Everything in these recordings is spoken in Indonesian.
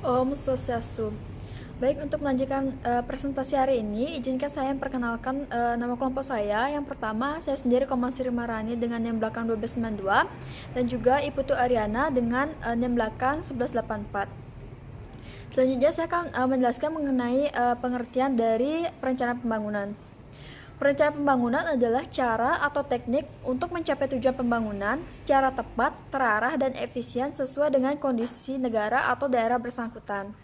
Om Swastiastu. Baik, untuk melanjutkan presentasi hari ini, izinkan saya memperkenalkan nama kelompok saya. Yang pertama, saya sendiri Komasri Marani dengan NIM belakang 1292 dan juga Iputu Ariana dengan NIM belakang 1184. Selanjutnya saya akan menjelaskan mengenai pengertian dari perencanaan pembangunan. Perencanaan pembangunan adalah cara atau teknik untuk mencapai tujuan pembangunan secara tepat, terarah, dan efisien sesuai dengan kondisi negara atau daerah bersangkutan.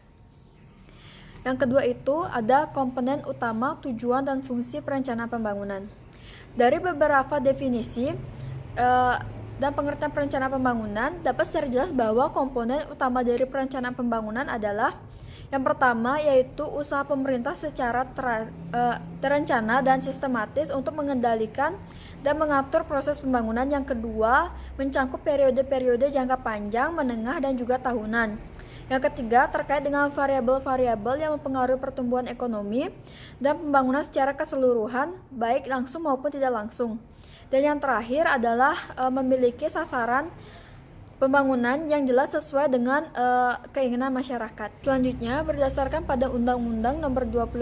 Yang kedua itu ada komponen utama, tujuan, dan fungsi perencanaan pembangunan. Dari beberapa definisi dan pengertian perencanaan pembangunan, dapat secara jelas bahwa komponen utama dari perencanaan pembangunan adalah yang pertama yaitu usaha pemerintah secara terencana dan sistematis untuk mengendalikan dan mengatur proses pembangunan. Yang kedua, mencangkup periode-periode jangka panjang, menengah, dan juga tahunan. Yang ketiga, terkait dengan variabel-variabel yang mempengaruhi pertumbuhan ekonomi dan pembangunan secara keseluruhan, baik langsung maupun tidak langsung. Dan yang terakhir adalah memiliki sasaran pembangunan yang jelas sesuai dengan keinginan masyarakat. Selanjutnya, berdasarkan pada Undang-Undang Nomor 25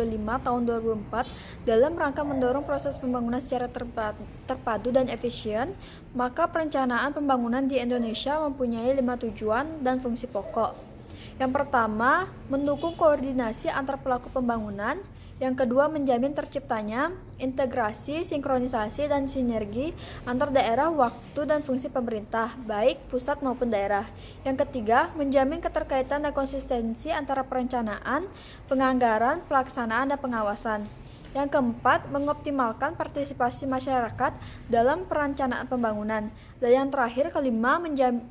Tahun 2004 dalam rangka mendorong proses pembangunan secara terpadu dan efisien, maka perencanaan pembangunan di Indonesia mempunyai 5 tujuan dan fungsi pokok. Yang pertama, mendukung koordinasi antar pelaku pembangunan. Yang kedua, menjamin terciptanya integrasi, sinkronisasi, dan sinergi antar daerah, waktu, dan fungsi pemerintah, baik pusat maupun daerah. Yang ketiga, menjamin keterkaitan dan konsistensi antara perencanaan, penganggaran, pelaksanaan, dan pengawasan. Yang keempat, mengoptimalkan partisipasi masyarakat dalam perencanaan pembangunan. Dan yang terakhir, kelima,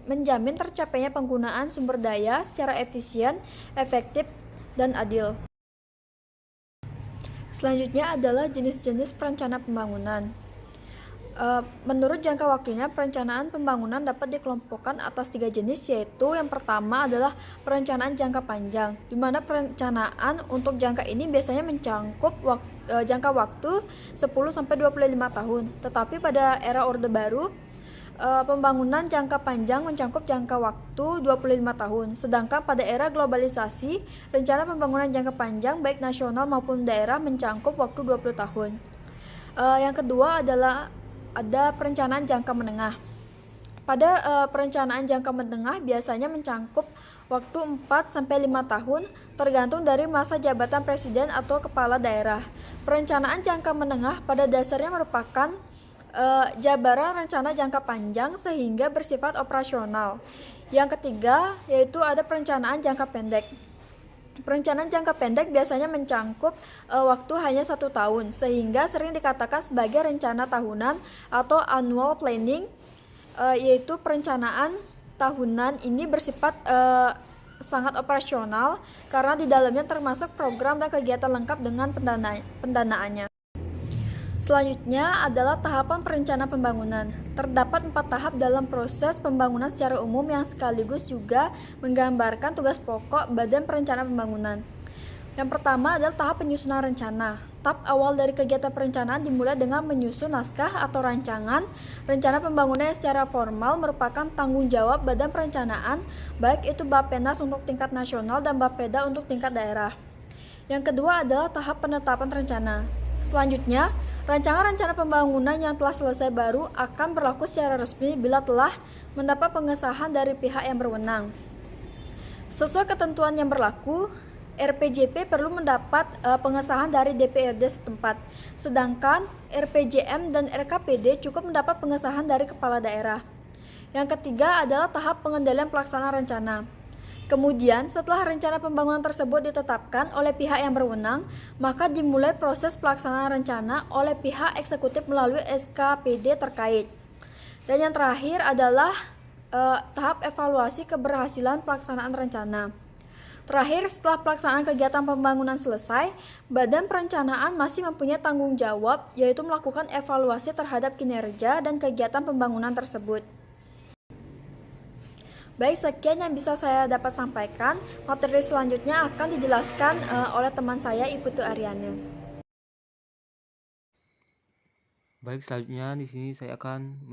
menjamin tercapainya penggunaan sumber daya secara efisien, efektif, dan adil. Selanjutnya adalah jenis-jenis perencanaan pembangunan. Menurut jangka waktunya, perencanaan pembangunan dapat dikelompokkan atas 3 jenis, yaitu yang pertama adalah perencanaan jangka panjang, di mana perencanaan untuk jangka ini biasanya mencangkup jangka waktu 10-25 tahun. Tetapi pada era Orde Baru, pembangunan jangka panjang mencakup jangka waktu 25 tahun. Sedangkan pada era globalisasi, rencana pembangunan jangka panjang baik nasional maupun daerah mencakup waktu 20 tahun. Yang kedua adalah ada perencanaan jangka menengah. Pada perencanaan jangka menengah biasanya mencakup waktu 4-5 tahun tergantung dari masa jabatan presiden atau kepala daerah. Perencanaan jangka menengah pada dasarnya merupakan jabaran rencana jangka panjang sehingga bersifat operasional. Yang ketiga yaitu ada perencanaan jangka pendek. Perencanaan jangka pendek biasanya mencangkup waktu hanya 1 tahun, sehingga sering dikatakan sebagai rencana tahunan atau annual planning, yaitu perencanaan tahunan ini bersifat sangat operasional karena di dalamnya termasuk program dan kegiatan lengkap dengan pendanaannya. Selanjutnya adalah tahapan perencanaan pembangunan. Terdapat 4 tahap dalam proses pembangunan secara umum yang sekaligus juga menggambarkan tugas pokok Badan Perencanaan Pembangunan. Yang pertama adalah tahap penyusunan rencana. Tahap awal dari kegiatan perencanaan dimulai dengan menyusun naskah atau rancangan. Rencana pembangunan yang secara formal merupakan tanggung jawab Badan Perencanaan, baik itu Bappenas untuk tingkat nasional dan Bapeda untuk tingkat daerah. Yang kedua adalah tahap penetapan rencana. Selanjutnya, rancangan rencana pembangunan yang telah selesai baru akan berlaku secara resmi bila telah mendapat pengesahan dari pihak yang berwenang. Sesuai ketentuan yang berlaku, RPJP perlu mendapat pengesahan dari DPRD setempat, sedangkan RPJM dan RKPD cukup mendapat pengesahan dari kepala daerah. Yang ketiga adalah tahap pengendalian pelaksanaan rencana. Kemudian, setelah rencana pembangunan tersebut ditetapkan oleh pihak yang berwenang, maka dimulai proses pelaksanaan rencana oleh pihak eksekutif melalui SKPD terkait. Dan yang terakhir adalah tahap evaluasi keberhasilan pelaksanaan rencana. Terakhir, setelah pelaksanaan kegiatan pembangunan selesai, Badan Perencanaan masih mempunyai tanggung jawab, yaitu melakukan evaluasi terhadap kinerja dan kegiatan pembangunan tersebut. Baik, sekian yang bisa saya dapat sampaikan. Materi selanjutnya akan dijelaskan oleh teman saya, Iputu Ariana. Baik, selanjutnya di sini saya akan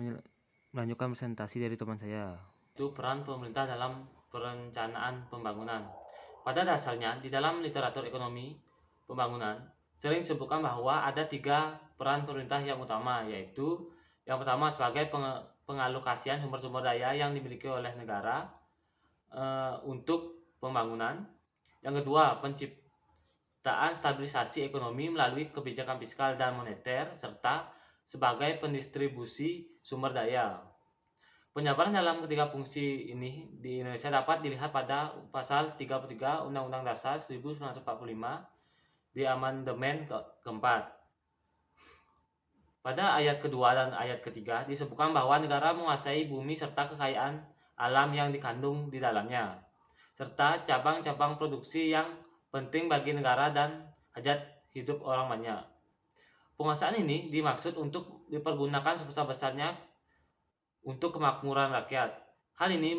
melanjutkan presentasi dari teman saya. Itu peran pemerintah dalam perencanaan pembangunan. Pada dasarnya, di dalam literatur ekonomi pembangunan, sering disebutkan bahwa ada 3 peran pemerintah yang utama, yaitu yang pertama sebagai pengalokasian sumber-sumber daya yang dimiliki oleh negara untuk pembangunan. Yang kedua, penciptaan stabilisasi ekonomi melalui kebijakan fiskal dan moneter, serta sebagai pendistribusi sumber daya. Penjabaran dalam ketiga fungsi ini di Indonesia dapat dilihat pada pasal 33 Undang-Undang Dasar 1945 di amandemen keempat. Pada ayat kedua dan ayat ketiga disebutkan bahwa negara menguasai bumi serta kekayaan alam yang dikandung di dalamnya, serta cabang-cabang produksi yang penting bagi negara dan hajat hidup orang banyak. Penguasaan ini dimaksud untuk dipergunakan sebesar-besarnya untuk kemakmuran rakyat. Hal ini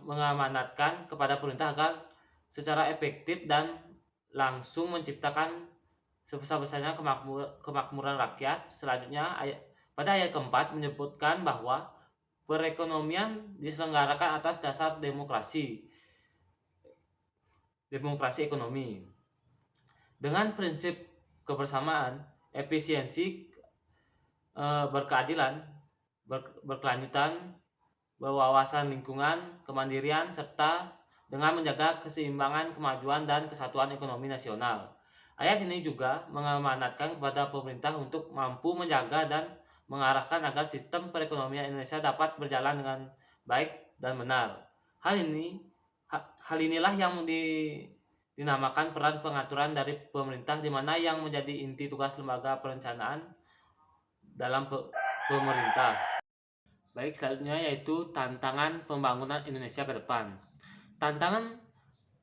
mengamanatkan kepada pemerintah agar secara efektif dan langsung menciptakan sebesar-besarnya kemakmuran rakyat. Selanjutnya, pada ayat keempat menyebutkan bahwa perekonomian diselenggarakan atas dasar demokrasi ekonomi dengan prinsip kebersamaan, efisiensi, berkeadilan, berkelanjutan, berwawasan lingkungan, kemandirian, serta dengan menjaga keseimbangan, kemajuan, dan kesatuan ekonomi nasional. Ayat ini juga mengamanatkan kepada pemerintah untuk mampu menjaga dan mengarahkan agar sistem perekonomian Indonesia dapat berjalan dengan baik dan benar. Hal inilah yang dinamakan peran pengaturan dari pemerintah, di mana yang menjadi inti tugas lembaga perencanaan dalam pemerintah. Baik, selanjutnya yaitu tantangan pembangunan Indonesia ke depan. Tantangan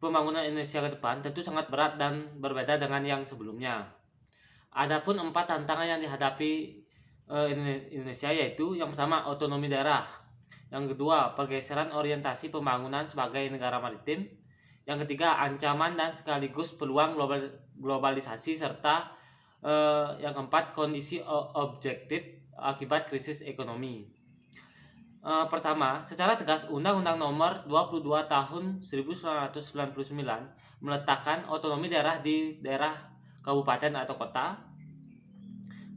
pembangunan Indonesia ke depan tentu sangat berat dan berbeda dengan yang sebelumnya. Adapun 4 tantangan yang dihadapi Indonesia yaitu yang pertama otonomi daerah, yang kedua pergeseran orientasi pembangunan sebagai negara maritim, yang ketiga ancaman dan sekaligus peluang globalisasi, serta yang keempat kondisi objektif akibat krisis ekonomi. Pertama, secara tegas Undang-Undang Nomor 22 Tahun 1999 meletakkan otonomi daerah di daerah kabupaten atau kota.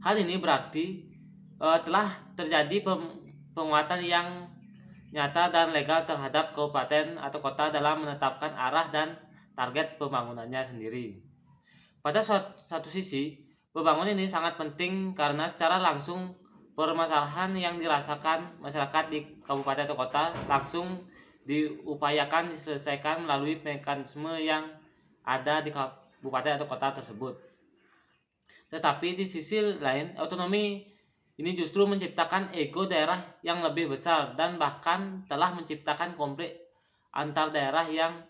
Hal ini berarti telah terjadi penguatan yang nyata dan legal terhadap kabupaten atau kota dalam menetapkan arah dan target pembangunannya sendiri. Pada satu sisi, pembangunan ini sangat penting karena secara langsung permasalahan yang dirasakan masyarakat di kabupaten atau kota langsung diupayakan diselesaikan melalui mekanisme yang ada di kabupaten atau kota tersebut. Tetapi di sisi lain, otonomi ini justru menciptakan ego daerah yang lebih besar dan bahkan telah menciptakan konflik antar daerah yang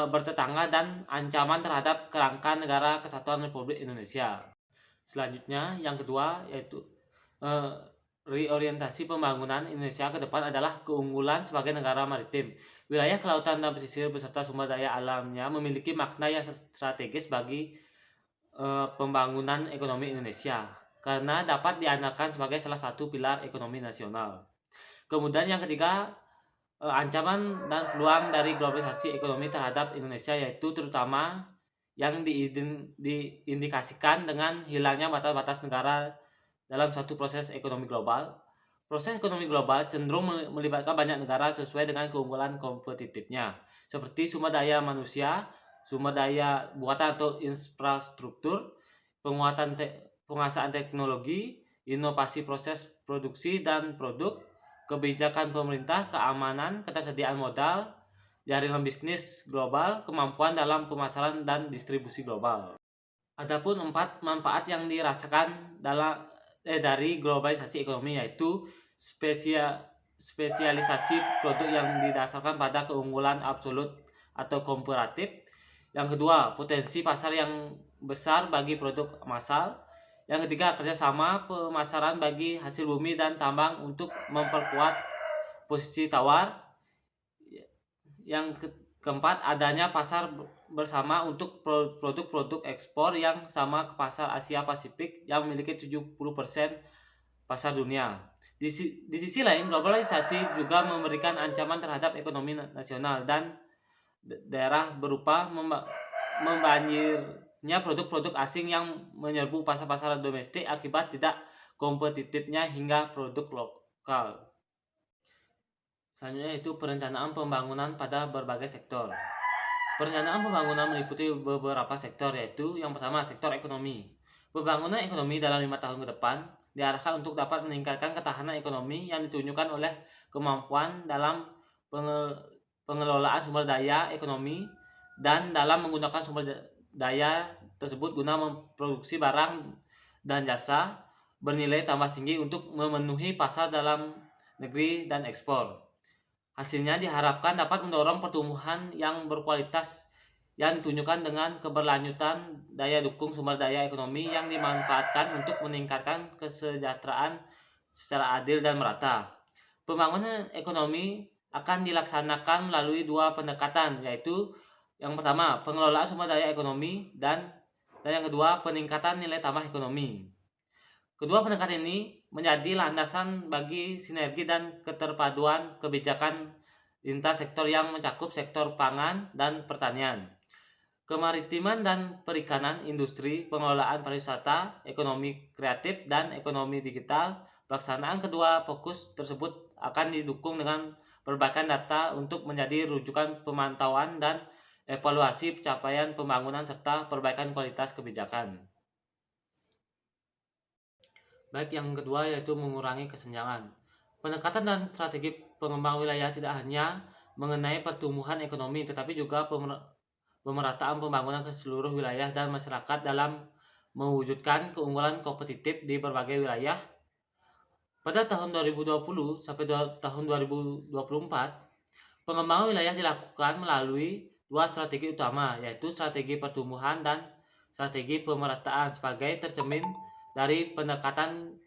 bertetangga dan ancaman terhadap kerangka negara kesatuan Republik Indonesia. Selanjutnya, yang kedua yaitu reorientasi pembangunan Indonesia ke depan adalah keunggulan sebagai negara maritim. Wilayah kelautan dan pesisir beserta sumber daya alamnya memiliki makna yang strategis bagi pembangunan ekonomi Indonesia karena dapat diandalkan sebagai salah satu pilar ekonomi nasional. Kemudian yang ketiga, ancaman dan peluang dari globalisasi ekonomi terhadap Indonesia, yaitu terutama yang diindikasikan dengan hilangnya batas-batas negara dalam suatu proses ekonomi global. Proses ekonomi global cenderung melibatkan banyak negara sesuai dengan keunggulan kompetitifnya, seperti sumber daya manusia, sumber daya buatan atau infrastruktur, penguasaan teknologi, inovasi proses produksi dan produk, kebijakan pemerintah, keamanan, ketersediaan modal, jaringan bisnis global, kemampuan dalam pemasaran dan distribusi global. Adapun 4 manfaat yang dirasakan dari globalisasi ekonomi yaitu spesialisasi produk yang didasarkan pada keunggulan absolut atau komparatif. Yang kedua, potensi pasar yang besar bagi produk massal. Yang ketiga, kerjasama pemasaran bagi hasil bumi dan tambang untuk memperkuat posisi tawar. Yang keempat, adanya pasar bersama untuk produk-produk ekspor yang sama ke pasar Asia Pasifik yang memiliki 70% pasar dunia. Di sisi lain, globalisasi juga memberikan ancaman terhadap ekonomi nasional dan daerah berupa membanjirnya produk-produk asing yang menyerbu pasar-pasar domestik akibat tidak kompetitifnya hingga produk lokal. Selanjutnya itu perencanaan pembangunan pada berbagai sektor. Perencanaan pembangunan meliputi beberapa sektor, yaitu yang pertama sektor ekonomi. Pembangunan ekonomi dalam 5 tahun ke depan diarahkan untuk dapat meningkatkan ketahanan ekonomi yang ditunjukkan oleh kemampuan dalam pengelolaan sumber daya ekonomi dan dalam menggunakan sumber daya tersebut guna memproduksi barang dan jasa bernilai tambah tinggi untuk memenuhi pasar dalam negeri dan ekspor. Hasilnya diharapkan dapat mendorong pertumbuhan yang berkualitas yang ditunjukkan dengan keberlanjutan daya dukung sumber daya ekonomi yang dimanfaatkan untuk meningkatkan kesejahteraan secara adil dan merata. Pembangunan ekonomi akan dilaksanakan melalui dua pendekatan, yaitu yang pertama pengelolaan sumber daya ekonomi dan yang kedua peningkatan nilai tambah ekonomi. Kedua pendekatan ini menjadi landasan bagi sinergi dan keterpaduan kebijakan lintas sektor yang mencakup sektor pangan dan pertanian, kemaritiman dan perikanan, industri, pengelolaan pariwisata, ekonomi kreatif, dan ekonomi digital. Pelaksanaan kedua fokus tersebut akan didukung dengan perbaikan data untuk menjadi rujukan pemantauan dan evaluasi pencapaian pembangunan serta perbaikan kualitas kebijakan. Baik, yang kedua yaitu mengurangi kesenjangan. Pendekatan dan strategi pengembang wilayah tidak hanya mengenai pertumbuhan ekonomi, tetapi juga pemerataan pembangunan ke seluruh wilayah dan masyarakat dalam mewujudkan keunggulan kompetitif di berbagai wilayah. Pada tahun 2020 sampai tahun 2024, pengembangan wilayah dilakukan melalui dua strategi utama, yaitu strategi pertumbuhan dan strategi pemerataan sebagai tercermin dari pendekatan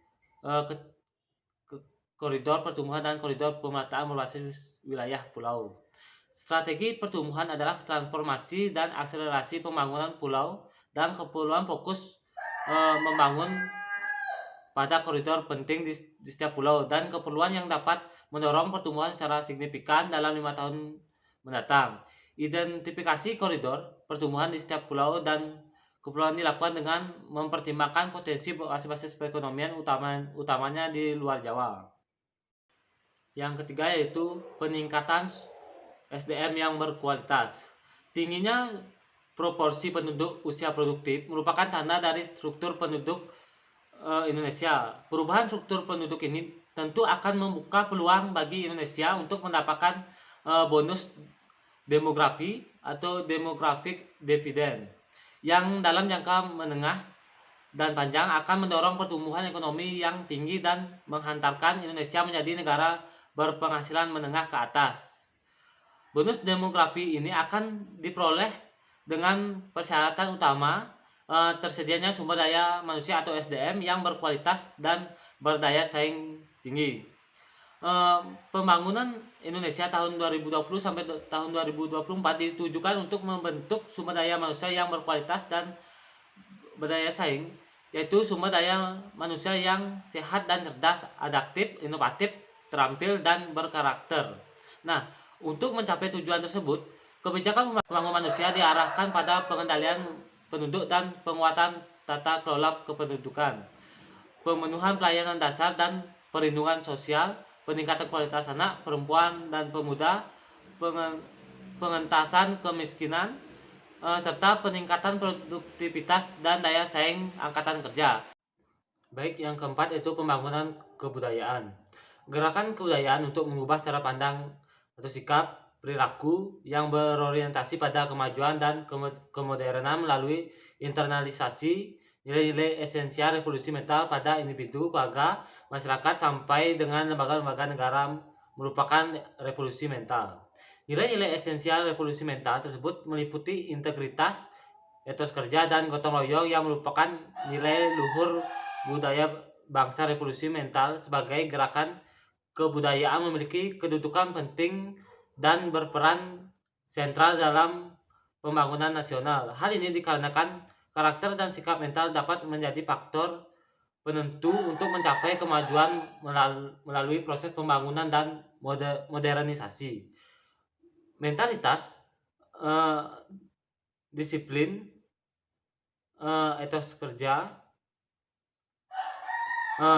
koridor pertumbuhan dan koridor pemerataan berbasis wilayah pulau. Strategi pertumbuhan adalah transformasi dan akselerasi pembangunan pulau dan keperluan fokus membangun pada koridor penting di setiap pulau dan keperluan yang dapat mendorong pertumbuhan secara signifikan dalam 5 tahun mendatang. Identifikasi koridor pertumbuhan di setiap pulau dan keperluan dilakukan dengan mempertimbangkan potensi basis perekonomian utamanya di luar Jawa. Yang ketiga yaitu peningkatan SDM yang berkualitas. Tingginya proporsi penduduk usia produktif merupakan tanda dari struktur penduduk Indonesia. Perubahan struktur penduduk ini tentu akan membuka peluang bagi Indonesia untuk mendapatkan bonus demografi atau demographic dividend yang dalam jangka menengah dan panjang akan mendorong pertumbuhan ekonomi yang tinggi dan menghantarkan Indonesia menjadi negara berpenghasilan menengah ke atas. Bonus demografi ini akan diperoleh dengan persyaratan utama tersedianya sumber daya manusia atau SDM yang berkualitas dan berdaya saing tinggi. Pembangunan Indonesia tahun 2020 sampai tahun 2024 ditujukan untuk membentuk sumber daya manusia yang berkualitas dan berdaya saing, yaitu sumber daya manusia yang sehat dan cerdas, adaptif, inovatif, terampil, dan berkarakter. Nah, untuk mencapai tujuan tersebut, kebijakan pembangunan manusia diarahkan pada pengendalian penduduk dan penguatan tata kelola kependudukan, pemenuhan pelayanan dasar dan perlindungan sosial, peningkatan kualitas anak, perempuan dan pemuda, pengentasan kemiskinan, serta peningkatan produktivitas dan daya saing angkatan kerja. Baik, yang keempat yaitu pembangunan kebudayaan. Gerakan kebudayaan untuk mengubah cara pandang atau sikap perilaku yang berorientasi pada kemajuan dan kemodernan melalui internalisasi nilai-nilai esensial revolusi mental pada individu, keluarga, masyarakat sampai dengan lembaga-lembaga negara merupakan revolusi mental. Nilai-nilai esensial revolusi mental tersebut meliputi integritas, etos kerja, dan gotong royong yang merupakan nilai luhur budaya bangsa. Revolusi mental sebagai gerakan kebudayaan memiliki kedudukan penting dan berperan sentral dalam pembangunan nasional. Hal ini dikarenakan karakter dan sikap mental dapat menjadi faktor penentu untuk mencapai kemajuan melalui proses pembangunan dan modernisasi. Mentalitas eh, disiplin, etos kerja,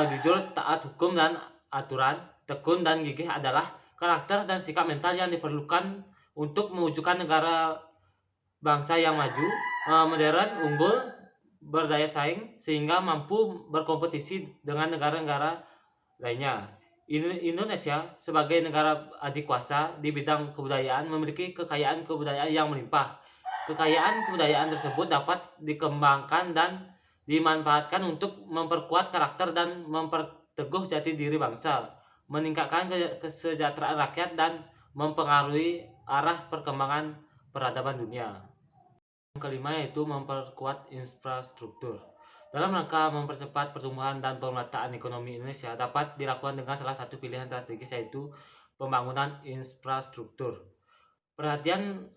jujur, taat hukum dan aturan, tekun dan gigih adalah karakter dan sikap mental yang diperlukan untuk mewujudkan negara bangsa yang maju, modern, unggul, berdaya saing, sehingga mampu berkompetisi dengan negara-negara lainnya. Indonesia sebagai negara adikuasa di bidang kebudayaan memiliki kekayaan kebudayaan yang melimpah. Kekayaan kebudayaan tersebut dapat dikembangkan dan dimanfaatkan untuk memperkuat karakter dan memperteguh jati diri bangsa, meningkatkan kesejahteraan rakyat dan mempengaruhi arah perkembangan peradaban dunia. Yang kelima yaitu memperkuat infrastruktur. Dalam rangka mempercepat pertumbuhan dan pemerataan ekonomi Indonesia dapat dilakukan dengan salah satu pilihan strategis yaitu pembangunan infrastruktur. Perhatian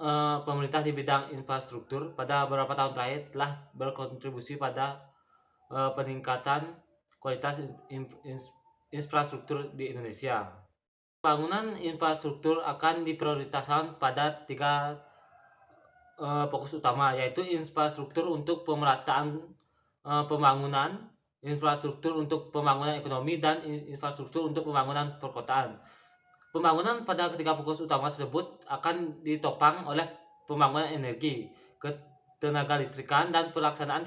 pemerintah di bidang infrastruktur pada beberapa tahun terakhir telah berkontribusi pada peningkatan kualitas infrastruktur di Indonesia. Pembangunan infrastruktur akan diprioritaskan pada tiga fokus utama, yaitu infrastruktur untuk pemerataan pembangunan, infrastruktur untuk pembangunan ekonomi, dan infrastruktur untuk pembangunan perkotaan. Pembangunan pada ketiga fokus utama tersebut akan ditopang oleh pembangunan energi, ketenaga listrikan, dan pelaksanaan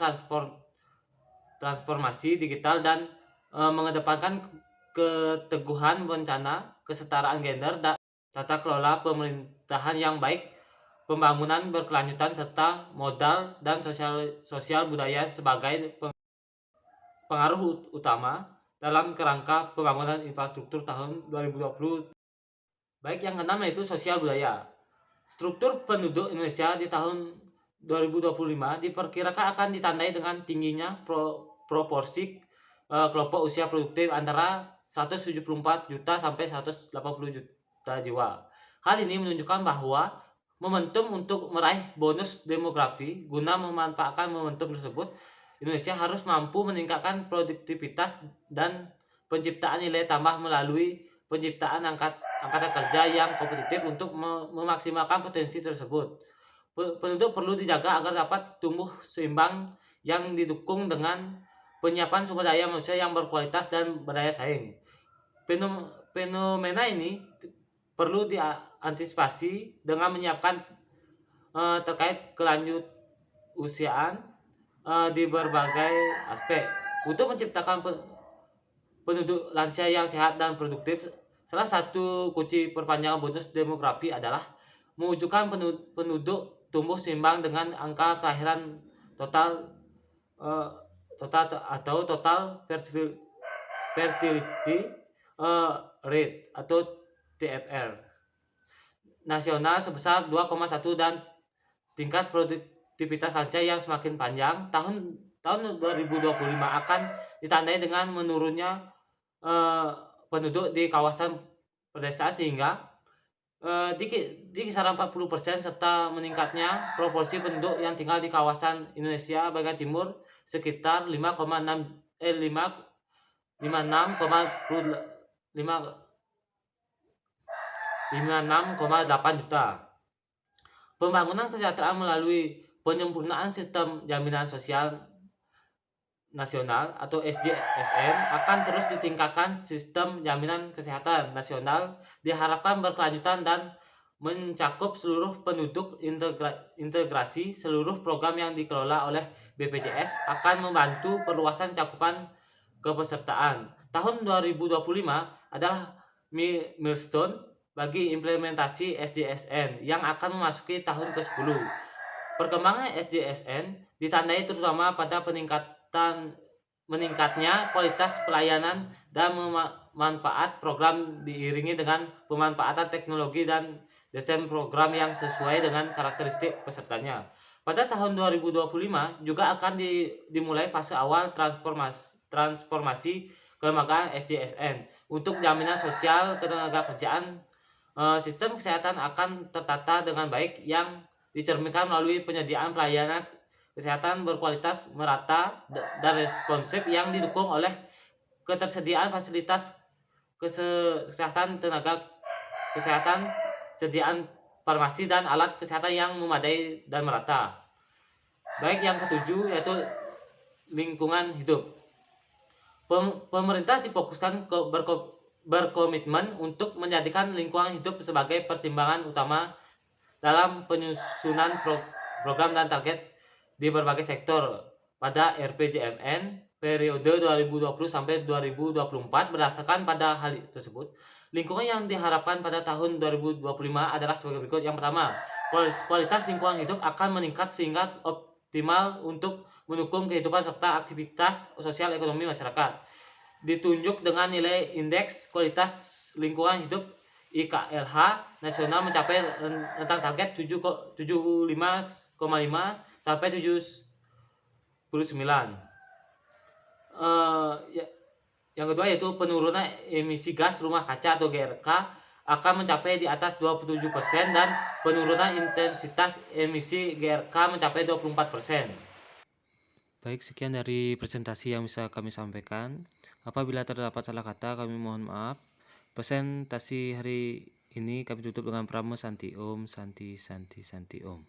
transformasi digital, dan mengedepankan keteguhan bencana, kesetaraan gender, dan tata kelola pemerintahan yang baik, pembangunan berkelanjutan, serta modal dan sosial budaya sebagai pengaruh utama dalam kerangka pembangunan infrastruktur tahun 2020. Baik, yang keenam yaitu sosial budaya. Struktur penduduk Indonesia di tahun 2025 diperkirakan akan ditandai dengan tingginya proporsi kelompok usia produktif antara 174 juta sampai 180 juta jiwa. Hal ini menunjukkan bahwa momentum untuk meraih bonus demografi. Guna memanfaatkan momentum tersebut, Indonesia harus mampu meningkatkan produktivitas dan penciptaan nilai tambah melalui penciptaan angkatan kerja yang kompetitif untuk memaksimalkan potensi tersebut. Penduduk perlu dijaga agar dapat tumbuh seimbang yang didukung dengan penyiapan sumber daya manusia yang berkualitas dan berdaya saing. Fenomena ini perlu diantisipasi dengan menyiapkan terkait kelanjut usiaan di berbagai aspek. Untuk menciptakan penduduk lansia yang sehat dan produktif, salah satu kunci perpanjangan bonus demografi adalah mewujudkan penduduk tumbuh seimbang dengan angka kelahiran total fertility rate atau TFR nasional sebesar 2,1 dan tingkat produktivitas lansia yang semakin panjang. Tahun 2025 akan ditandai dengan menurunnya penduduk di kawasan pedesaan sehingga di kisaran 40%, serta meningkatnya proporsi penduduk yang tinggal di kawasan Indonesia bagian timur sekitar 56,8 juta. Pembangunan kesejahteraan melalui penyempurnaan sistem jaminan sosial nasional atau SJSN akan terus ditingkatkan. Sistem jaminan kesehatan nasional diharapkan berkelanjutan dan mencakup seluruh penduduk. Integrasi seluruh program yang dikelola oleh BPJS akan membantu perluasan cakupan kepesertaan. Tahun 2025 adalah milestone bagi implementasi SJSN yang akan memasuki tahun ke-10. Perkembangan SJSN ditandai terutama pada meningkatnya kualitas pelayanan dan manfaat program diiringi dengan pemanfaatan teknologi dan desain program yang sesuai dengan karakteristik pesertanya. Pada tahun 2025 juga akan dimulai fase awal transformasi kelembagaan SJSN. Untuk jaminan sosial ketenagakerjaan, sistem kesehatan akan tertata dengan baik yang dicerminkan melalui penyediaan pelayanan kesehatan berkualitas, merata, dan responsif yang didukung oleh ketersediaan fasilitas kesehatan, tenaga kesehatan, sediaan farmasi dan alat kesehatan yang memadai dan merata. Baik, yang ketujuh yaitu lingkungan hidup. Pemerintah difokuskan berkomitmen untuk menjadikan lingkungan hidup sebagai pertimbangan utama dalam penyusunan program dan target di berbagai sektor. Pada RPJMN periode 2020 sampai 2024, berdasarkan pada hal tersebut, lingkungan yang diharapkan pada tahun 2025 adalah sebagai berikut. Yang pertama, kualitas lingkungan hidup akan meningkat sehingga optimal untuk mendukung kehidupan serta aktivitas sosial ekonomi masyarakat. Ditunjuk dengan nilai indeks kualitas lingkungan hidup IKLH nasional mencapai rentang target 75,5 sampai 79. Yang kedua yaitu penurunan emisi gas rumah kaca atau GRK akan mencapai di atas 27% dan penurunan intensitas emisi GRK mencapai 24%. Baik, sekian dari presentasi yang bisa kami sampaikan. Apabila terdapat salah kata, kami mohon maaf. Presentasi hari ini kami tutup dengan Prama Santi Om, Santi Santi Santi Om.